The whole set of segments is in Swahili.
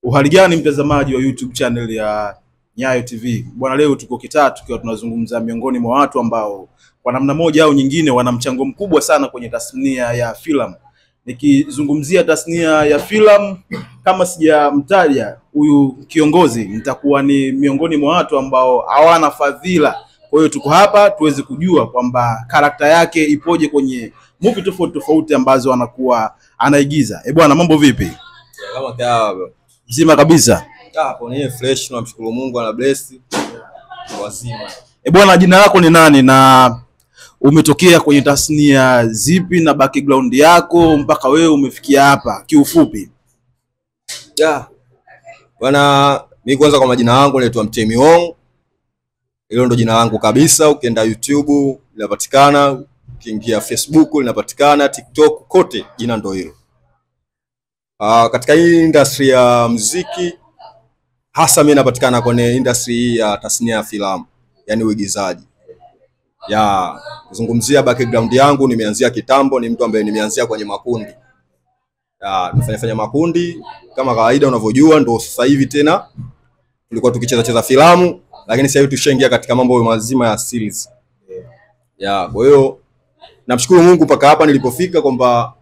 Uhali gani mtazamaji wa YouTube channel ya Nyayo TV. Bwana, leo tuko Kitatu tukiwa tunazungumza miongoni mwa watu ambao kwa namna moja au nyingine wana mchango mkubwa sana kwenye tasnia ya filamu. Nikizungumzia tasnia ya filamu, kama sijamtaja huyu kiongozi, nitakuwa ni miongoni mwa watu ambao hawana fadhila. Kwa hiyo tuko hapa tuweze kujua kwamba karakta yake ipoje kwenye movie tofauti tofauti ambazo anakuwa anaigiza. Bwana, mambo vipi? Kama kawa Mzima kabisa. hapo ni fresh, tunamshukuru Mungu ana bless. Wazima. Bwana, jina lako ni nani na umetokea kwenye tasnia zipi na background yako mpaka wewe umefikia hapa kiufupi? Bwana, mimi kwanza kwa majina yangu naitwa Mtemi Wong. Hilo ndo jina langu kabisa. Ukienda YouTube linapatikana, ukiingia Facebook linapatikana, TikTok kote jina ndo hilo. Katika hii industry ya muziki hasa mimi napatikana kwenye industry ya tasnia ya filamu, yani uigizaji. Kuzungumzia background yangu, nimeanzia kitambo, ni mtu ambaye nimeanzia kwenye makundi. Nimefanya makundi kama kawaida unavyojua, ndo sasa hivi tena tulikuwa tukicheza filamu, lakini sasa hivi tushaingia katika mambo mazima ya series. Kwa hiyo namshukuru Mungu mpaka hapa nilipofika kwamba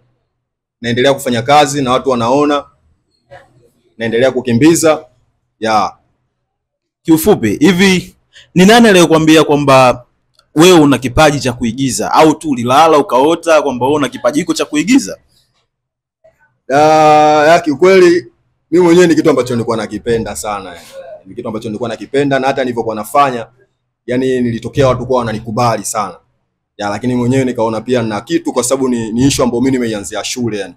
naendelea kufanya kazi na watu wanaona naendelea kukimbiza. Kiufupi hivi, ni nani aliyekwambia kwamba wewe una kipaji cha kuigiza, au tu ulilala ukaota kwamba wewe una kipaji hiko cha kuigiza? Kiukweli mimi mwenyewe ni kitu ambacho nilikuwa nakipenda sana. Ni kitu ambacho nilikuwa nakipenda, na hata nilivyokuwa nafanya, yani nilitokea watu kwa wananikubali sana. Lakini mwenyewe nikaona pia na kitu, kwa sababu ni issue ambayo mimi nimeianzia shule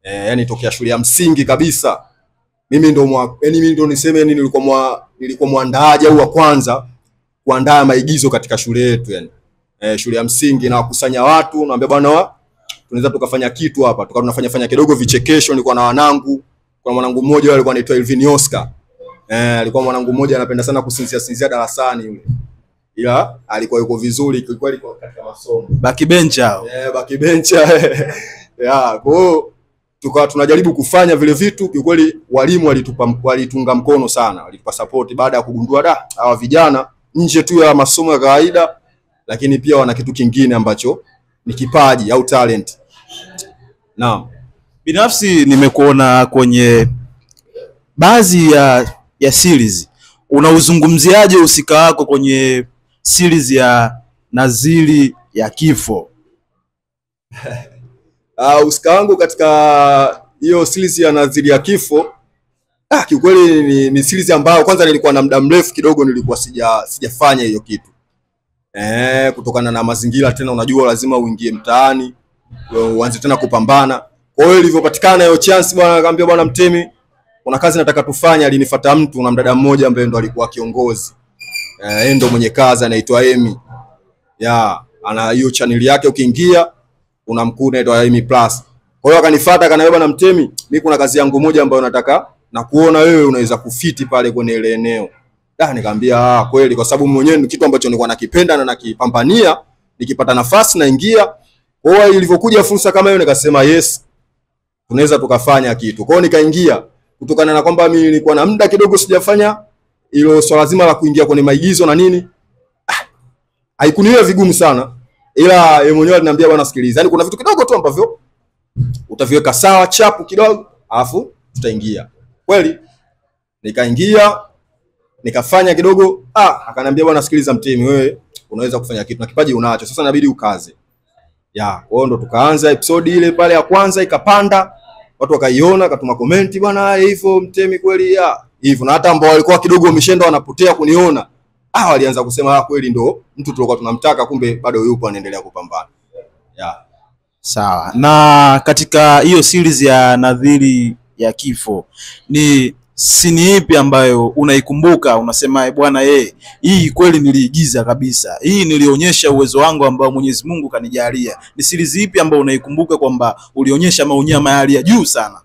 yani tokea shule ya msingi kabisa. Mimi ndo niseme nilikuwa mwandaaji au wa kwanza kuandaa maigizo katika shule yetu shule ya msingi, na wakusanya watu, naambia bwana tunaweza tukafanya kitu hapa. Tukawa tunafanya kidogo vichekesho. Nilikuwa na wanangu, kwa mwanangu mmoja alikuwa anaitwa Elvin Oscar. Alikuwa mwanangu mmoja anapenda sana kusinzia darasani yule. Ila alikuwa yuko vizuri kweli katika masomo. Backbencher. Backbencher. Kwa hiyo tukawa tunajaribu kufanya vile vitu. Kiukweli walimu walitunga mkono sana, walitupa support baada ya kugundua hawa vijana nje tu ya masomo ya kawaida, lakini pia wana kitu kingine ambacho ni kipaji au talent. Naam. Binafsi nimekuona kwenye baadhi ya series. Unauzungumziaje usika wako kwenye series ya Nadhiri ya Kifo? Usika wangu katika hiyo series ya Nadhiri ya Kifo, kiukweli ni series ambayo kwanza nilikuwa na muda mrefu kidogo nilikuwa sijafanya hiyo kitu. Kutokana na mazingira, tena unajua lazima uingie mtaani uanze tena kupambana. Kwa hiyo ilivyopatikana hiyo chance, bwana akamwambia bwana Mtemi, kuna kazi nataka tufanye. Alinifuata mtu na mdada mmoja ambaye ndo alikuwa kiongozi. Yeye ndo mwenye kazi, anaitwa Emi. Ana hiyo channel yake, ukiingia unamkuta anaitwa Emi Plus. Kwa hiyo akanifuata akaniambia bwana Mtemi, mimi kuna kazi yangu moja ambayo nataka na kuona wewe unaweza kufiti pale kwenye ile eneo. Nikamwambia kweli, kwa sababu mwenyewe ni kitu ambacho nilikuwa nakipenda na nakipambania, nikipata nafasi naingia. Kwa hiyo ilivyokuja fursa kama hiyo nikasema yes, tunaweza tukafanya kitu. Kwa hiyo nikaingia, kutokana na kwamba mimi nilikuwa na muda kidogo sijafanya hilo swala zima la kuingia kwenye maigizo na nini. Haikuniwa vigumu sana, ila yeye mwenyewe aliniambia bwana sikiliza, yani kuna vitu kidogo tu ambavyo utaviweka sawa chapu kidogo alafu tutaingia. Kweli nikaingia nikafanya kidogo. Akaniambia bwana sikiliza Mtemi, wewe unaweza kufanya kitu na kipaji unacho, sasa inabidi ukaze. Kwa hiyo ndo tukaanza episode ile pale ya kwanza, ikapanda, watu wakaiona, akatuma comment bwana hivyo Mtemi kweli hivyo. Na hata ambao walikuwa kidogo wameshenda wanapotea kuniona, walianza kusema kweli ndo mtu tulikuwa tunamtaka, kumbe bado yupo anaendelea kupambana. Sawa. Na katika hiyo series ya Nadhiri ya Kifo, ni sini ipi ambayo unaikumbuka unasema bwana hii kweli niliigiza kabisa, hii nilionyesha uwezo wangu ambao Mwenyezi Mungu kanijalia? Ni series ipi ambayo unaikumbuka kwamba ulionyesha maunyama hali ya juu sana?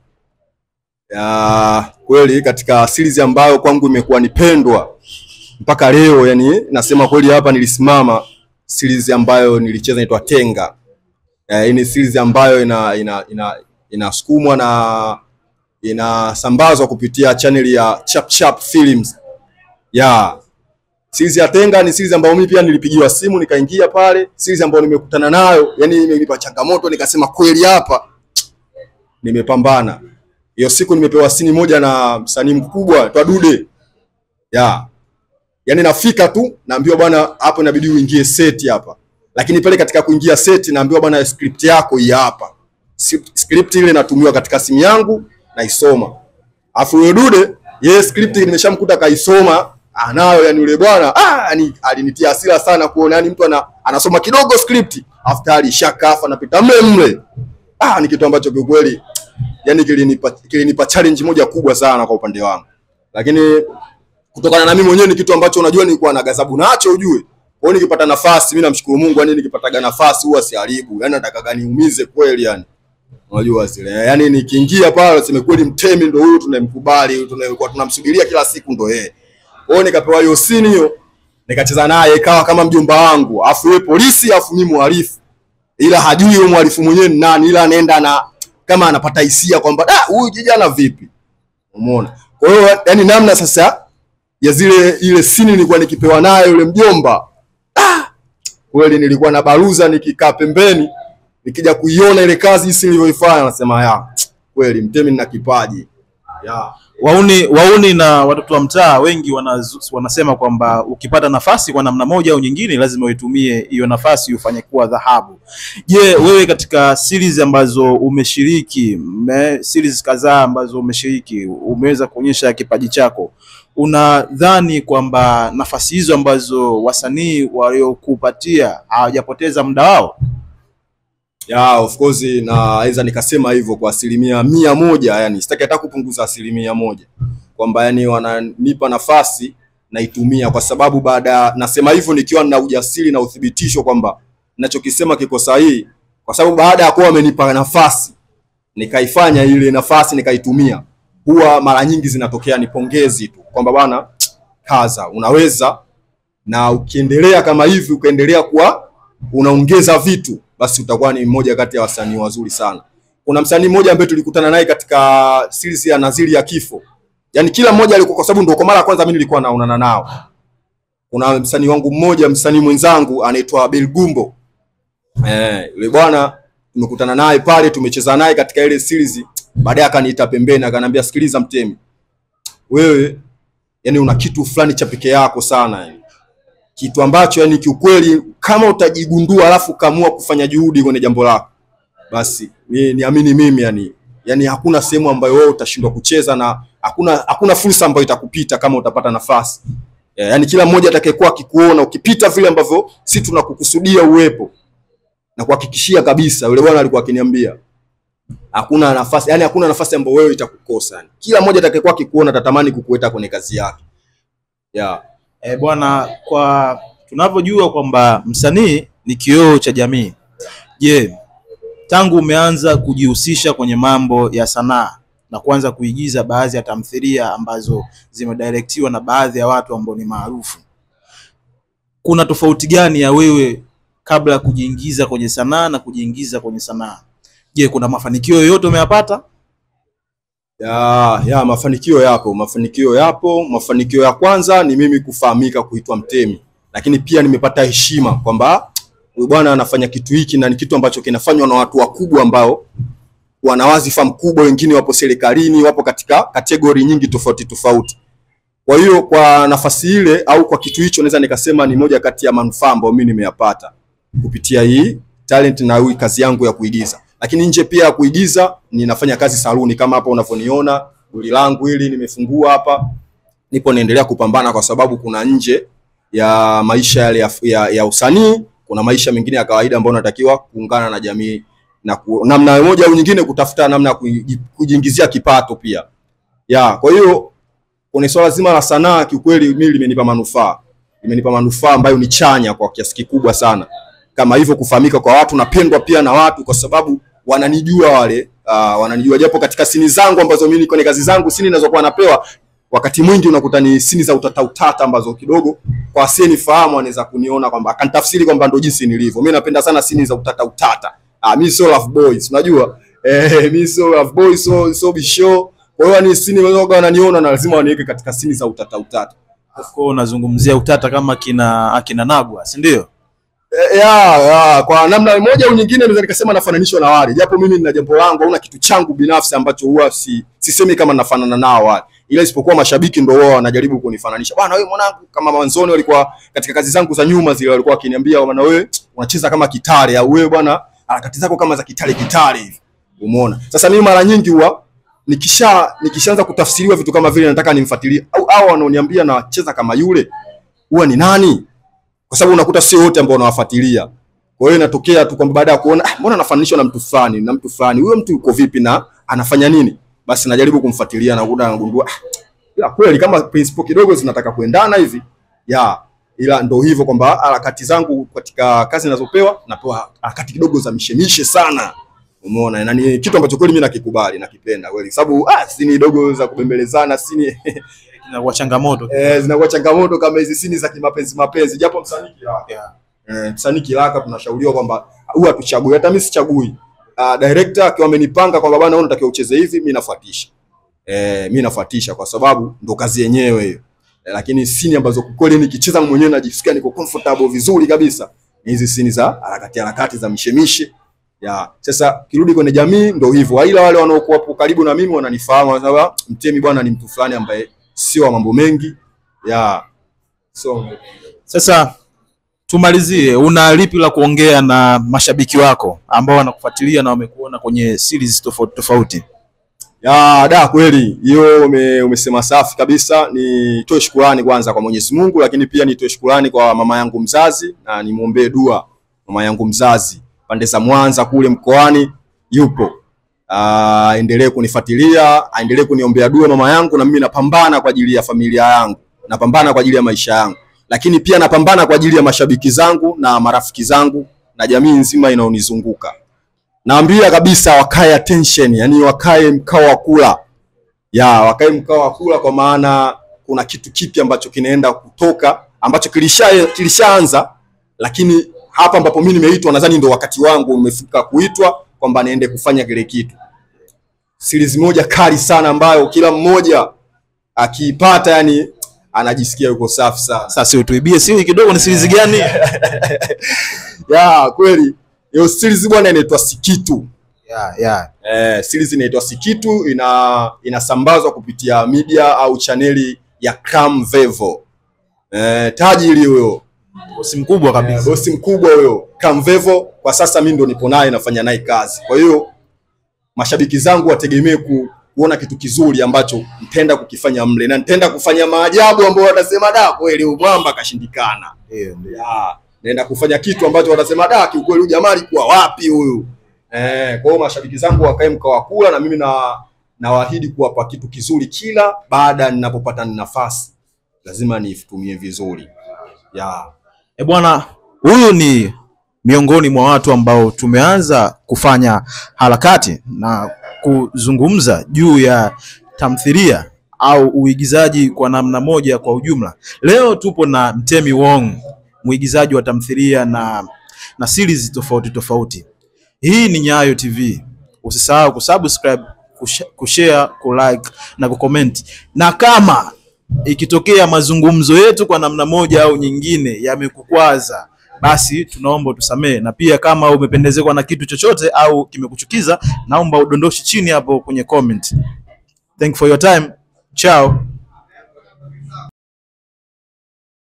Kweli katika series ambayo kwangu imekuwa nipendwa mpaka leo, yani nasema kweli hapa nilisimama, series ambayo nilicheza inaitwa Tenga. Hii ni series ambayo inasukumwa na inasambazwa kupitia channel ya Chap Chap Films. Series ya Tenga ni series ambayo mimi pia nilipigiwa simu nikaingia pale, series ambayo nimekutana nayo, yani imenipa changamoto, nikasema kweli hapa nimepambana. Hiyo siku nimepewa sini moja na msanii mkubwa Twa Dude. Yani nafika tu naambiwa bwana hapo inabidi uingie set hapa. Lakini pale katika kuingia set naambiwa bwana script yako hii hapa. Script ile natumiwa katika simu yangu naisoma. Afu yule Dude yeye script nimeshamkuta kaisoma anayo, yani yule bwana yani alinitia hasira sana kuona yani mtu anasoma kidogo script after alishakafa anapita mle. Ni kitu ambacho kwa kweli yani kilinipa challenge moja kubwa sana kwa upande wangu. Lakini kutokana na mimi mwenyewe ni kitu ambacho unajua nilikuwa na gazabu nacho ujue. Kwa hiyo nikipata nafasi mimi namshukuru Mungu, yani nikipata nafasi huwa siharibu. Yani nataka gani niumize kweli yani. Unajua zile. Yani nikiingia pale sema kweli Mtemi ndio huyu tunamkubali, tunakuwa tunamsubiria kila siku ndio yeye. Kwa hiyo nikapewa hiyo scene hiyo, nikacheza naye ikawa kama mjomba wangu. Afu yeye polisi, afu mimi mhalifu. Ila hajui yule mhalifu mwenyewe ni nani, ila anaenda na kama anapata hisia kwamba huyu kijana vipi. Umeona? Kwa hiyo yani namna sasa ya ile scene nilikuwa nikipewa naye yule mjomba. Kweli nilikuwa na baruza nikikaa pembeni, nikija kuiona ile kazi jinsi nilivyoifanya nasema kweli Mtemi nina kipaji. Wauni na watoto wa mtaa wengi wanasema kwamba ukipata nafasi kwa namna moja au nyingine lazima uitumie hiyo nafasi ufanye kuwa dhahabu. Je, wewe katika series ambazo umeshiriki, series kadhaa ambazo umeshiriki, umeweza kuonyesha kipaji chako, unadhani kwamba nafasi hizo ambazo wasanii waliokupatia hawajapoteza muda wao? Of course naweza nikasema hivyo kwa 100%, yani sitaki hata kupunguza 100%. Kwamba yani wananipa nafasi naitumia, kwa sababu nasema hivyo nikiwa na ujasiri na uthibitisho kwamba ninachokisema kiko sahihi, kwa sababu baada ya kuwa wamenipa nafasi nikaifanya ile nafasi nikaitumia, huwa mara nyingi zinatokea ni pongezi tu kwamba bwana kaza unaweza, na ukiendelea kama hivi ukaendelea kuwa unaongeza vitu, basi utakuwa ni mmoja kati ya wasanii wazuri sana. Kuna msanii mmoja ambaye tulikutana naye katika series ya Naziri ya Kifo. Yani kila mmoja alikuwa, kwa sababu ndio kwa mara ya kwanza mimi nilikuwa naonana nao. Kuna msanii wangu mmoja, msanii mwenzangu anaitwa Belgumbo. Yule bwana tumekutana naye pale, tumecheza naye katika ile series. Baadaye akaniita pembeni akaniambia, sikiliza Mtemi, wewe yani una kitu fulani cha peke yako sana yani. Kitu ambacho yani kiukweli kama utajigundua alafu kaamua kufanya juhudi kwenye jambo lako, basi niamini mimi yani hakuna sehemu ambayo wewe utashindwa kucheza, na hakuna fursa ambayo itakupita kama utapata nafasi. Yani kila mmoja atakayekuwa akikuona ukipita vile ambavyo sisi tunakukusudia uwepo, na kuhakikishia kabisa yule bwana alikuwa akiniambia hakuna nafasi, yani hakuna nafasi ambayo wewe itakukosa yani. Kila mmoja atakayekuwa akikuona atatamani kukuweka kwenye kazi yake. Bwana, kwa tunavyojua kwamba msanii ni kioo cha jamii. Je, tangu umeanza kujihusisha kwenye mambo ya sanaa na kuanza kuigiza baadhi ya tamthilia ambazo zimedirectiwa na baadhi ya watu ambao ni maarufu, kuna tofauti gani ya wewe kabla kujiingiza kwenye sanaa na kujiingiza kwenye sanaa? Je, kuna mafanikio yoyote umeyapata? Mafanikio yapo. Mafanikio ya kwanza ni mimi kufahamika, kuitwa Mtemi. Lakini pia nimepata heshima kwamba huyu bwana anafanya kitu hiki na ni kitu ambacho kinafanywa na watu wakubwa ambao wana wadhifa mkubwa, wengine wapo serikalini, wapo katika kategori nyingi tofauti. Kwa hiyo kwa nafasi ile au kwa kitu hicho naweza nikasema ni moja kati ya manufaa ambayo mimi nimeyapata kupitia hii talent na hii kazi yangu ya kuigiza. Lakini nje pia kuigiza ninafanya kazi saluni, kama hapa unavyoniona goli langu hili nimefungua hapa. Nipo naendelea kupambana kwa sababu kuna nje ya maisha yale ya usanii, kuna maisha mengine ya kawaida ambayo natakiwa kuungana na jamii na namna moja au nyingine kutafuta namna ya kujiingizia kipato pia. Kwa hiyo kwenye swala zima la sanaa kiukweli mimi limenipa manufaa. Limenipa manufaa ambayo ni chanya kwa kiasi kikubwa sana. Kama hivyo kufahamika kwa watu, napendwa pia na watu kwa sababu wananijua wale, wananijua japo katika sini zangu ambazo mimi kwenye kazi zangu sini ninazokuwa napewa wakati mwingi unakuta ni sini za utata ambazo kidogo kwa asiyenifahamu anaweza kuniona kwamba akanitafsiri kwamba ndio jinsi nilivyo. Mimi napenda sana sini za utata. Mimi so love boys, unajua? Mimi so love boys, so be sure. Kwa hiyo ni sini wao wananiona na lazima waniweke katika sini za utata. Of course unazungumzia utata kama akina Nagwa, si ndio? Kwa namna moja au nyingine naweza nikasema nafananishwa na wale. Japo mimi nina jambo langu, hauna kitu changu binafsi ambacho huwa sisemi kama nafanana nao wale. Ila isipokuwa mashabiki ndio wao wanajaribu kunifananisha. Bwana wewe mwanangu, kama mwanzoni walikuwa katika kazi zangu za nyuma zile walikuwa wakiniambia bwana wewe unacheza kama Kitale, au wewe bwana harakati zako kama za Kitale hivi. Umeona? Sasa mimi mara nyingi huwa nikishaanza kutafsiriwa vitu kama vile nataka nimfuatilie au wanaoniambia nacheza kama yule huwa ni nani? Kwa sababu unakuta sio wote ambao wanawafuatilia. Kwa hiyo inatokea tu kwamba baada ya kuona mbona anafananishwa na mtu fulani, huyo mtu yuko vipi na anafanya nini? Basi najaribu kumfuatilia na nagundua ila kweli kama principle kidogo zinataka kuendana hivi. Ila ndio hivyo kwamba harakati zangu katika kazi ninazopewa napewa harakati kidogo za mishemishe sana. Umeona? Na ni kitu ambacho kweli mimi nakikubali, nakipenda kweli. Sababu sini dogo za kubembelezana, sini zinakuwa changamoto. Zinakuwa changamoto kama hizi sini za kimapenzi. Japo msanii kilaka. Msanii kilaka tunashauriwa kwamba huwa tuchague. Hata mimi sichagui. Director akiwa amenipanga kwamba bwana wewe unatakiwa ucheze hivi, mimi nafuatisha. Mimi nafuatisha kwa sababu ndo kazi yenyewe hiyo. Lakini sini ambazo kweli nikicheza mwenyewe najisikia niko comfortable vizuri kabisa. Hizi sini za harakati za mishemishe. Sasa kirudi kwenye jamii ndio hivyo. Ila wale wanaokuwa hapo karibu na mimi wananifahamu sababu Mtemi bwana ni mtu fulani ambaye sio wa mambo mengi. Sasa tumalizie, una lipi la kuongea na mashabiki wako ambao wanakufuatilia na wamekuona kwenye series tofauti? Kweli hiyo umesema safi kabisa. Nitoe shukrani kwanza kwa Mwenyezi Mungu, lakini pia nitoe shukrani kwa mama yangu mzazi na nimuombee dua mama yangu mzazi pande za Mwanza kule mkoani yupo. Endelee kunifuatilia, aendelee kuniombea dua mama yangu, na mimi napambana kwa ajili ya familia yangu, napambana kwa ajili ya maisha yangu, lakini pia napambana kwa ajili ya mashabiki zangu na marafiki zangu na jamii nzima inaonizunguka. Naambia kabisa wakae attention, yani wakae mkao wa kula. Wakae mkao wa kula kwa maana kuna kitu kipi ambacho kinaenda kutoka ambacho kilishaanza, lakini hapa ambapo mimi nimeitwa nadhani ndio wakati wangu umefika kuitwa kwamba niende kufanya kile kitu. Series moja kali sana ambayo kila mmoja akiipata yani anajisikia yuko safi sana. Sasa utuibie siri kidogo, ni series gani? Kweli hiyo series bwana inaitwa Sikitu. Series inaitwa Sikitu, inasambazwa kupitia media au chaneli ya Cram Vevo. Tajiri huyo. Bosi mkubwa kabisa. Bosi mkubwa huyo. Cram Vevo kwa sasa mimi ndo nipo naye nafanya naye kazi. Kwa hiyo mashabiki zangu wategemee kuona kitu kizuri ambacho nitaenda kukifanya mle, na nitaenda kufanya maajabu ambayo watasema kweli mwamba kashindikana. Naenda kufanya kitu ambacho watasema kiukweli huyu jamaa alikuwa wapi huyu. Kwa hiyo mashabiki zangu wakae mkao wa kula, na mimi nawaahidi kuwapa kitu kizuri kila baada ninapopata nafasi. Lazima niitumie vizuri. Bwana, huyu ni miongoni mwa watu ambao tumeanza kufanya harakati na kuzungumza juu ya tamthilia au uigizaji kwa namna moja kwa ujumla. Leo tupo na Mtemi Wong, muigizaji wa tamthilia na series tofauti. Hii ni Nyayo TV. Usisahau kusubscribe, kushare, kulike na kucomment. Na kama ikitokea mazungumzo yetu kwa namna moja au nyingine yamekukwaza, basi tunaomba utusamee. Na pia kama umependezekwa na kitu chochote au kimekuchukiza, naomba udondoshe chini hapo kwenye comment. Thank you for your time. Ciao.